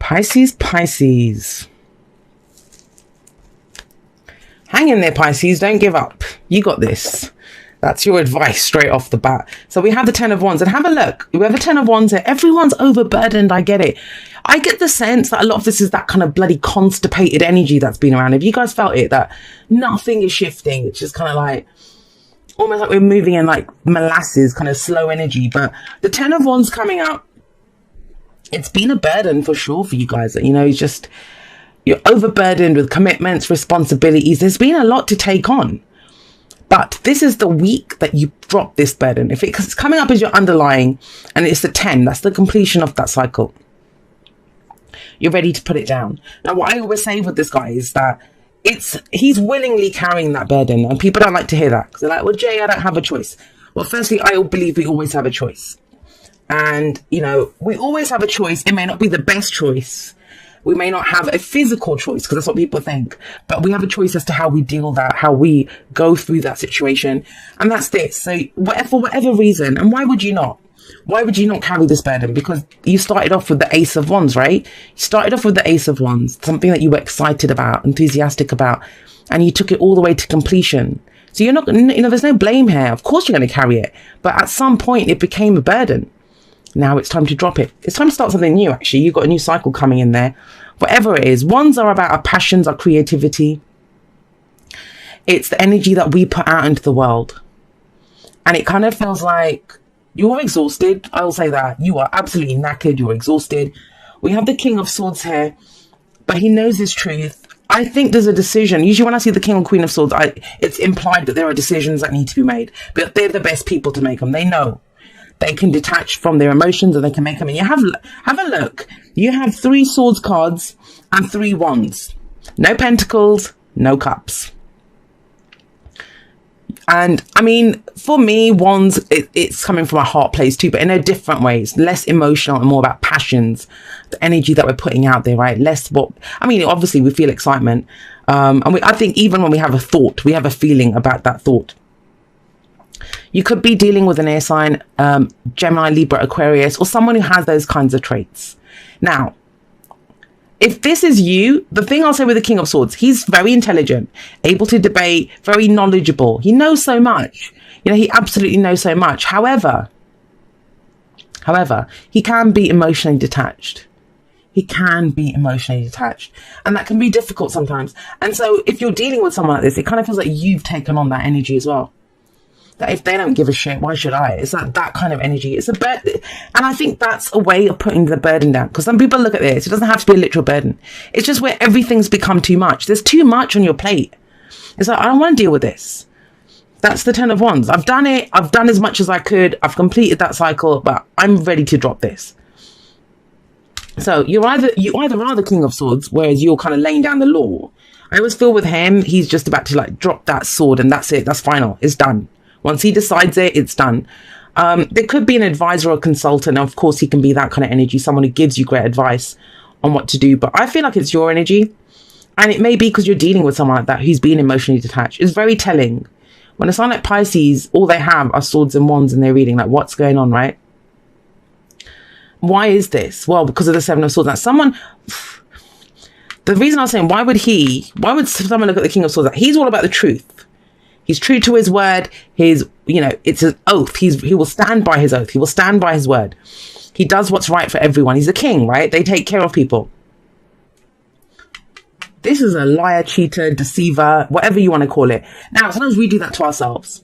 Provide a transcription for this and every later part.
Pisces, Pisces. Hang in there, Pisces. Don't give up. You got this. That's your advice straight off the bat. So we have the 10 of Wands, and have a look. We have a 10 of Wands here. Everyone's overburdened. I get it. I get the sense that a lot of this is that kind of bloody constipated energy that's been around. Have you guys felt it? That nothing is shifting. It's just kind of like, almost like we're moving in like molasses, kind of slow energy. But the 10 of Wands coming up, it's been a burden for sure for you guys. You know, it's just, you're overburdened with commitments, responsibilities. There's been a lot to take on. But this is the week that you drop this burden. If it's coming up as your underlying, and it's the 10, that's the completion of that cycle. You're ready to put it down. Now, what I always say with this guy is that he's willingly carrying that burden. And people don't like to hear that. Because they're like, well, Jay, I don't have a choice. Well, firstly, I believe we always have a choice. And, you know, we always have a choice. It may not be the best choice. We may not have a physical choice, because that's what people think, but we have a choice as to how we deal that, how we go through that situation. And that's this. So for whatever reason, and why would you not? Why would you not carry this burden? Because you started off with the Ace of Wands, right? You started off with the Ace of Wands, something that you were excited about, enthusiastic about, and you took it all the way to completion. So you're not, you know, there's no blame here. Of course you're going to carry it, but at some point it became a burden. Now it's time to drop it. It's time to start something new, actually. You've got a new cycle coming in there. Whatever it is. Wands are about our passions, our creativity. It's the energy that we put out into the world. And it kind of feels like you're exhausted. I will say that. You are absolutely knackered. You're exhausted. We have the King of Swords here, but he knows his truth. I think there's a decision. Usually when I see the King or Queen of Swords, it's implied that there are decisions that need to be made. But they're the best people to make them. They know. They can detach from their emotions, and they can make them. And you have a look. You have 3 swords cards and 3 wands. No pentacles, no cups. And I mean, for me, wands, it's coming from a heart place too, but in a different ways. Less emotional and more about passions, the energy that we're putting out there, right? Less what, I mean, obviously we feel excitement. I think even when we have a thought, we have a feeling about that thought. You could be dealing with an air sign, Gemini, Libra, Aquarius, or someone who has those kinds of traits. Now, if this is you, the thing I'll say with the King of Swords, he's very intelligent, able to debate, very knowledgeable. He knows so much. You know, he absolutely knows so much. However, he can be emotionally detached. He can be emotionally detached. And that can be difficult sometimes. And so if you're dealing with someone like this, it kind of feels like you've taken on that energy as well. That if they don't give a shit, why should I? It's that kind of energy. It's a burden. And I think that's a way of putting the burden down. Because some people look at this, it doesn't have to be a literal burden. It's just where everything's become too much. There's too much on your plate. It's like, I don't want to deal with this. That's the 10 of Wands. I've done it. I've done as much as I could. I've completed that cycle, but I'm ready to drop this. So you either are the King of Swords, whereas you're kind of laying down the law. I always feel with him, he's just about to like drop that sword, and that's it. That's final. It's done. Once he decides it, it's done. There could be an advisor or a consultant. Of course, he can be that kind of energy, someone who gives you great advice on what to do. But I feel like it's your energy. And it may be because you're dealing with someone like that who's being emotionally detached. It's very telling. When a sign like Pisces, all they have are swords and wands, and they're reading like, what's going on, right? Why is this? Well, because of the 7 of Swords. Now, the reason I was saying, why would someone look at the King of Swords? He's all about the truth. He's true to his word. It's an oath. He will stand by his oath. He will stand by his word. He does what's right for everyone. He's a king, right? They take care of people. This is a liar, cheater, deceiver, whatever you want to call it. Now, sometimes we do that to ourselves.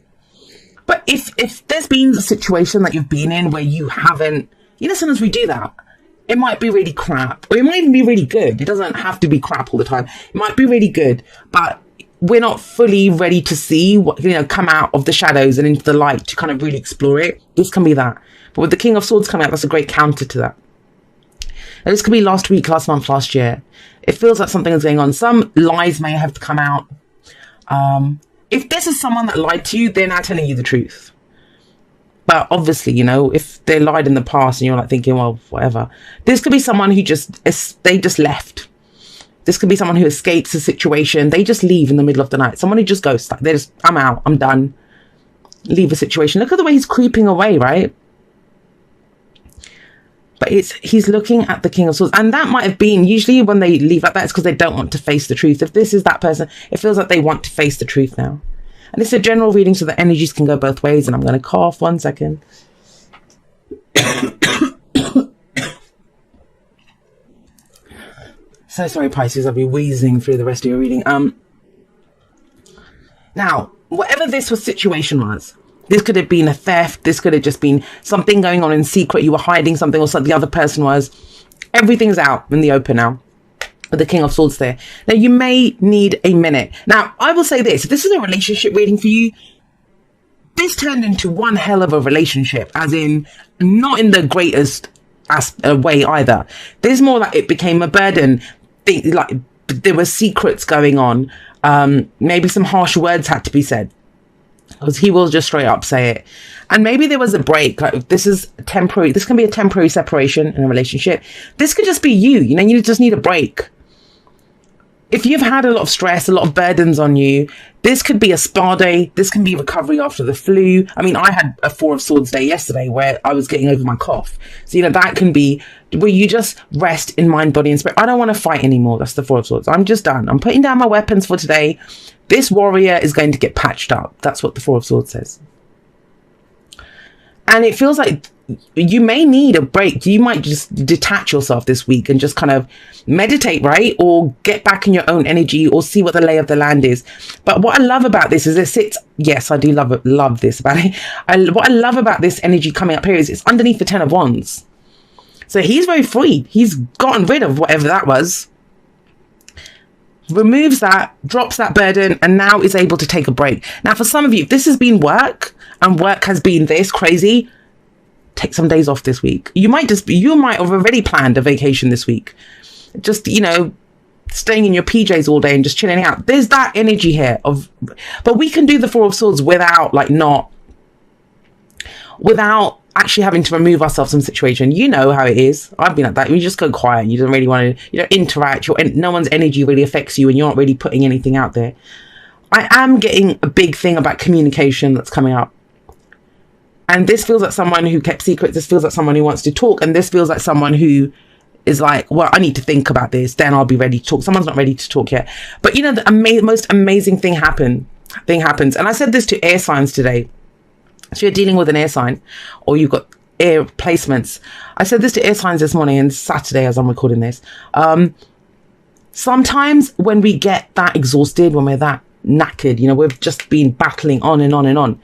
But if there's been a situation that you've been in where you haven't, sometimes we do that. It might be really crap, or it might even be really good. It doesn't have to be crap all the time. It might be really good, but we're not fully ready to see what, come out of the shadows and into the light to kind of really explore it. This can be that. But with the King of Swords coming out, that's a great counter to that. And this could be last week, last month, last year. It feels like something is going on. Some lies may have to come out. If this is someone that lied to you, they're now telling you the truth. But obviously, if they lied in the past and you're like thinking, well, whatever. This could be someone who they just left. This could be someone who escapes a situation. They just leave in the middle of the night. Someone who just goes, I'm out, I'm done. Leave a situation. Look at the way he's creeping away, right? But he's looking at the King of Swords. And that might have been, usually when they leave like that, it's because they don't want to face the truth. If this is that person, it feels like they want to face the truth now. And it's a general reading, so the energies can go both ways. And I'm going to cough 1 second. So sorry, Pisces, I'll be wheezing through the rest of your reading. Now, whatever this situation was, this could have been a theft. This could have just been something going on in secret. You were hiding something, or something the other person was. Everything's out in the open now with the King of Swords there. Now, you may need a minute. Now, I will say this. If this is a relationship reading for you, this turned into one hell of a relationship, as in not in the greatest way either. There's more like it became a burden. Like there were secrets going on. Maybe some harsh words had to be said, because he will just straight up say it. And maybe there was a break. Like, this is temporary. This can be a temporary separation in a relationship. This could just be you. You know, you just need a break. If you've had a lot of stress, a lot of burdens on you, this could be a spa day. This can be recovery after the flu. I mean, I had a 4 of Swords day yesterday where I was getting over my cough. So, you know, that can be where you just rest in mind, body and spirit. I don't want to fight anymore. That's the 4 of Swords. I'm just done. I'm putting down my weapons for today. This warrior is going to get patched up. That's what the 4 of Swords says. And it feels like you may need a break. You might just detach yourself this week and just kind of meditate, right? Or get back in your own energy, or see what the lay of the land is. But what I love about this is it sits, yes, I do love this about it. What I love about this energy coming up here is it's underneath the 10 of Wands. So he's very free. He's gotten rid of whatever that was. Removes that, drops that burden, and now is able to take a break. Now, for some of you, if this has been work, and work has been this crazy, take some days off this week. You might have already planned a vacation this week. Just, you know, staying in your PJs all day and just chilling out. There's that energy here but we can do the 4 of Swords without actually having to remove ourselves from the situation. You know how it is. I've been like that. You just go quiet. You don't really want to, you don't interact. No one's energy really affects you, and you're not really putting anything out there. I am getting a big thing about communication that's coming up. And this feels like someone who kept secrets. This feels like someone who wants to talk. And this feels like someone who is like, well, I need to think about this. Then I'll be ready to talk. Someone's not ready to talk yet. But, you know, the most amazing thing happens. And I said this to air signs today. So you're dealing with an air sign, or you've got air placements. I said this to air signs this morning, and Saturday as I'm recording this. Sometimes when we get that exhausted, when we're that knackered, you know, we've just been battling on and on and on.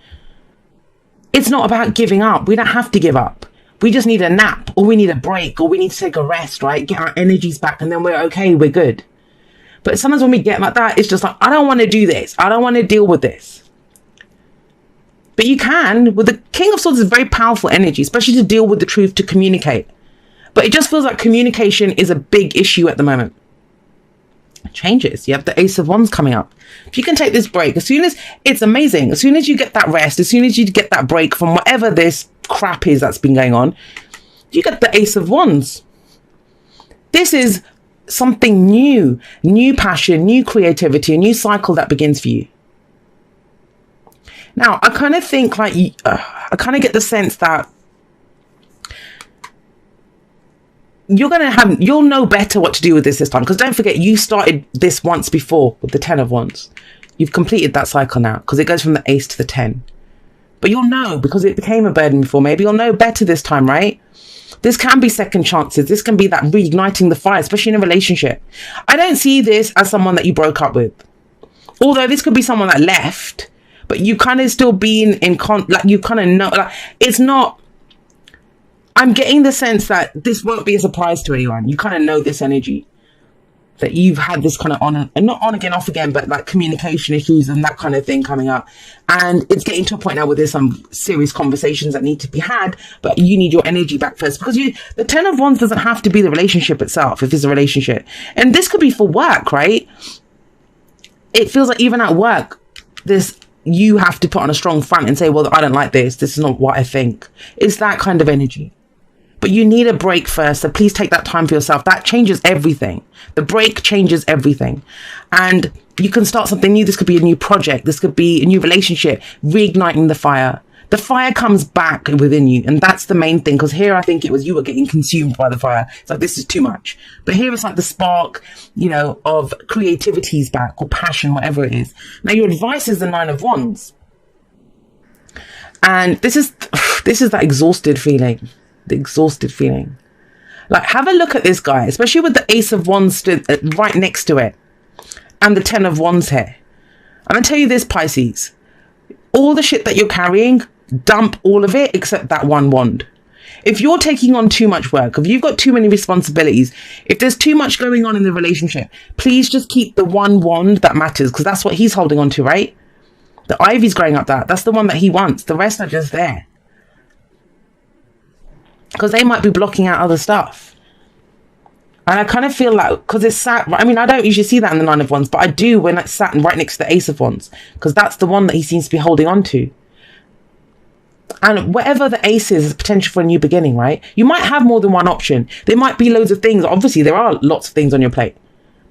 It's not about giving up. We don't have to give up. We just need a nap, or we need a break, or we need to take a rest, right? Get our energies back, and then we're okay, we're good. But sometimes when we get like that, it's just like, I don't want to do this. I don't want to deal with this. But you can. With the King of Swords is very powerful energy, especially to deal with the truth, to communicate. But it just feels like communication is a big issue at the moment. It changes. You have the Ace of Wands coming up. If you can take this break, as soon as it's amazing, as soon as you get that rest, as soon as you get that break from whatever this crap is that's been going on, you get the Ace of Wands. This is something new passion, new creativity, a new cycle that begins for you. Now, I kind of think like, I kind of get the sense that you'll know better what to do with this time. Because don't forget, you started this once before with the 10 of Wands. You've completed that cycle now, because it goes from the Ace to the 10. But you'll know, because it became a burden before. Maybe you'll know better this time, right? This can be second chances. This can be that reigniting the fire, especially in a relationship. I don't see this as someone that you broke up with. Although this could be someone that left, but you kind of still being like you kind of know, like it's not, I'm getting the sense that this won't be a surprise to anyone. You kind of know this energy, that you've had this kind of not on again, off again, but like communication issues and that kind of thing coming up. And it's getting to a point now where there's some serious conversations that need to be had, but you need your energy back first, because the 10 of Wands doesn't have to be the relationship itself, if it's a relationship. And this could be for work, right? It feels like even at work, you have to put on a strong front and say, well, I don't like this. This is not what I think. It's that kind of energy. But you need a break first. So please take that time for yourself. That changes everything. The break changes everything. And you can start something new. This could be a new project. This could be a new relationship, reigniting the fire. The fire comes back within you. And that's the main thing. Because here, I think it was you were getting consumed by the fire. It's like, this is too much. But here it's like the spark, you know, of creativity's back, or passion, whatever it is. Now, your advice is the 9 of Wands. And this is that exhausted feeling. The exhausted feeling. Like, have a look at this guy, especially with the Ace of Wands right next to it. And the 10 of Wands here. I'm going to tell you this, Pisces. All the shit that you're carrying, dump all of it except that one wand. If you're taking on too much work, if you've got too many responsibilities, if there's too much going on in the relationship, please just keep the one wand that matters, because that's what he's holding on to, right? The ivy's growing up that's the one that he wants. The rest are just there. Because they might be blocking out other stuff. And I kind of feel like, because it's sat, I mean, I don't usually see that in the 9 of Wands, but I do when it's sat right next to the Ace of Wands, because that's the one that he seems to be holding on to. And whatever the ace is potential for a new beginning, right? You might have more than one option. There might be loads of things. Obviously, there are lots of things on your plate.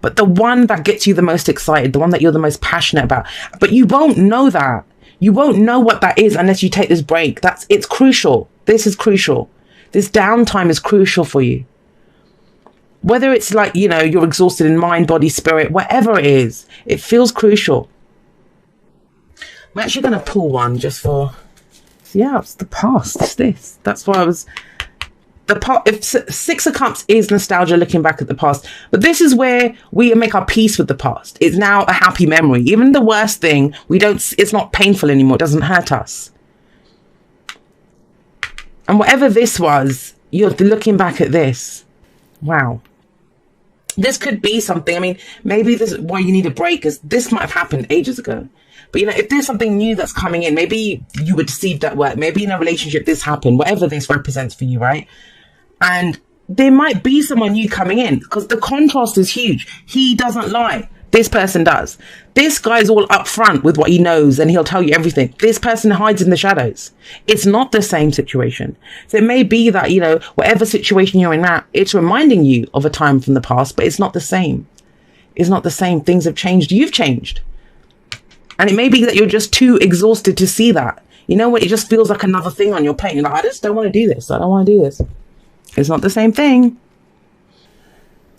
But the one that gets you the most excited, the one that you're the most passionate about. But you won't know that. You won't know what that is unless you take this break. It's crucial. This is crucial. This downtime is crucial for you. Whether it's like, you know, you're exhausted in mind, body, spirit, whatever it is, it feels crucial. I'm actually going to pull one just for... Yeah, it's the past. It's this. That's why I was... If 6 of Cups is nostalgia, looking back at the past. But this is where we make our peace with the past. It's now a happy memory. Even the worst thing, it's not painful anymore. It doesn't hurt us. And whatever this was, you're looking back at this. Wow. This could be something. I mean, maybe this is why you need a break, because this might have happened ages ago. But, you know, if there's something new that's coming in, maybe you were deceived at work, maybe in a relationship this happened, whatever this represents for you, right? And there might be someone new coming in, because the contrast is huge. He doesn't lie. This person does. This guy's all upfront with what he knows, and he'll tell you everything. This person hides in the shadows. It's not the same situation. So it may be that, you know, whatever situation you're in now, it's reminding you of a time from the past, but it's not the same. It's not the same. Things have changed. You've changed. And it may be that you're just too exhausted to see that. You know what? It just feels like another thing on your plate. You're like, I just don't want to do this. I don't want to do this. It's not the same thing.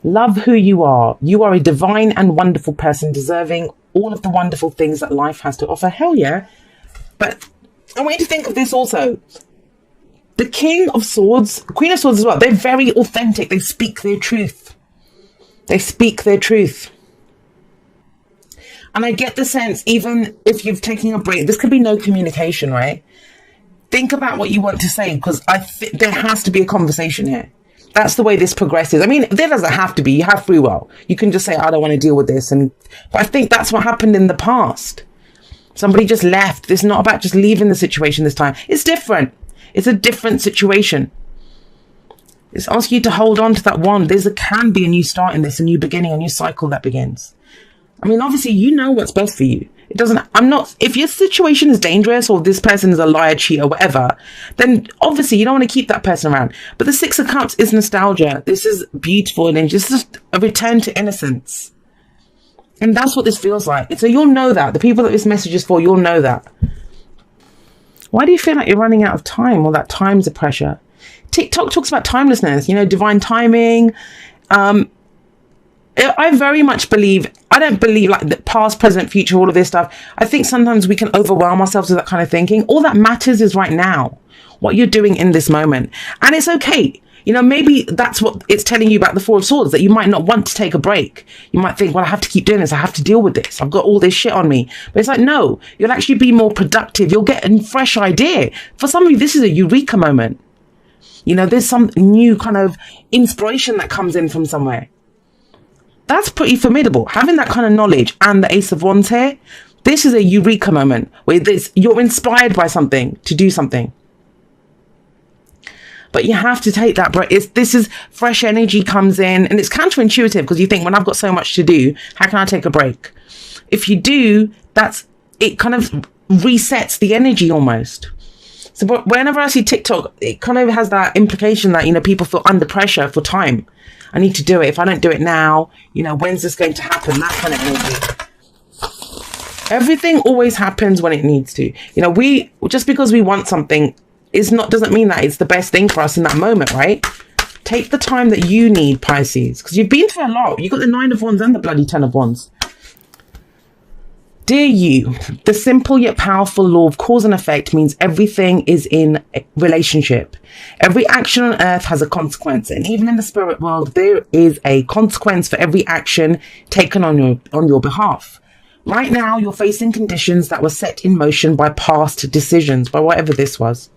Love who you are. You are a divine and wonderful person, deserving all of the wonderful things that life has to offer. Hell yeah. But I want you to think of this also. The King of Swords, Queen of Swords as well, they're very authentic. They speak their truth. They speak their truth. And I get the sense, even if you've taken a break, this could be no communication, right? Think about what you want to say, because there has to be a conversation here. That's the way this progresses. I mean, there doesn't have to be. You have free will. You can just say, I don't want to deal with this. But I think that's what happened in the past. Somebody just left. It's not about just leaving the situation this time. It's different. It's a different situation. It's asking you to hold on to that wand. There can be a new start in this, a new beginning, a new cycle that begins. I mean, obviously, you know what's best for you. It doesn't, if your situation is dangerous or this person is a liar, cheater, whatever, then obviously you don't want to keep that person around. But the 6 of Cups is nostalgia. This is beautiful and it's just a return to innocence. And that's what this feels like. So you'll know that. The people that this message is for, you'll know that. Why do you feel like you're running out of time? Well, that time's a pressure. TikTok talks about timelessness, you know, divine timing. I very much believe, I don't believe like the past, present, future, all of this stuff. I think sometimes we can overwhelm ourselves with that kind of thinking. All that matters is right now, what you're doing in this moment. And it's okay. You know, maybe that's what it's telling you about the 4 of Swords, that you might not want to take a break. You might think, well, I have to keep doing this. I have to deal with this. I've got all this shit on me. But it's like, no, you'll actually be more productive. You'll get a fresh idea. For some of you, this is a eureka moment. You know, there's some new kind of inspiration that comes in from somewhere. That's pretty formidable. Having that kind of knowledge and the Ace of Wands here, this is a eureka moment where you're inspired by something to do something. But you have to take that break. This is fresh energy comes in, and it's counterintuitive because you think, when I've got so much to do, how can I take a break? If you do, it kind of resets the energy almost. So whenever I see TikTok, it kind of has that implication that, you know, people feel under pressure for time. I need to do it. If I don't do it now, you know, when's this going to happen? That kind of energy. Everything always happens when it needs to. You know, we just because we want something doesn't mean that it's the best thing for us in that moment, right? Take the time that you need, Pisces, because you've been through a lot. You got the 9 of Wands and the bloody 10 of Wands. Dear you, the simple yet powerful law of cause and effect means everything is in a relationship. Every action on earth has a consequence, and even in the spirit world, there is a consequence for every action taken on your behalf. Right now, you're facing conditions that were set in motion by past decisions, by whatever this was.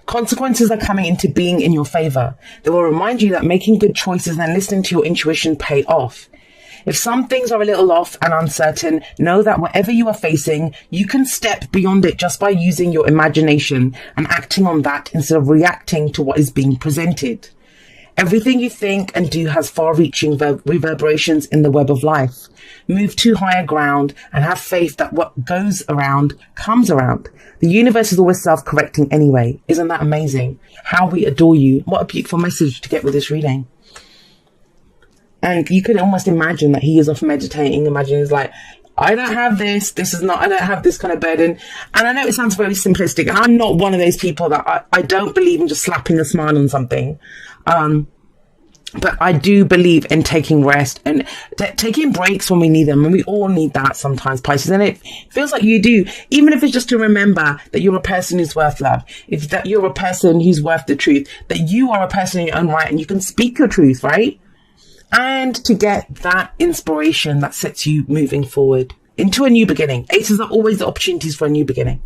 Consequences are coming into being in your favor. They will remind you that making good choices and listening to your intuition pay off. If some things are a little off and uncertain, know that whatever you are facing, you can step beyond it just by using your imagination and acting on that instead of reacting to what is being presented. Everything you think and do has far-reaching reverberations in the web of life. Move to higher ground and have faith that what goes around comes around. The universe is always self-correcting anyway. Isn't that amazing? How we adore you. What a beautiful message to get with this reading. And you could almost imagine that he is off meditating. Imagine he's like, I don't have this. I don't have this kind of burden. And I know it sounds very simplistic. And I'm not one of those people that I don't believe in just slapping a smile on something. But I do believe in taking rest and taking breaks when we need them. And we all need that sometimes, Pisces. And it feels like you do, even if it's just to remember that you're a person who's worth love. If that you're a person who's worth the truth, that you are a person in your own right and you can speak your truth, right? And to get that inspiration that sets you moving forward into a new beginning. Aces are always the opportunities for a new beginning.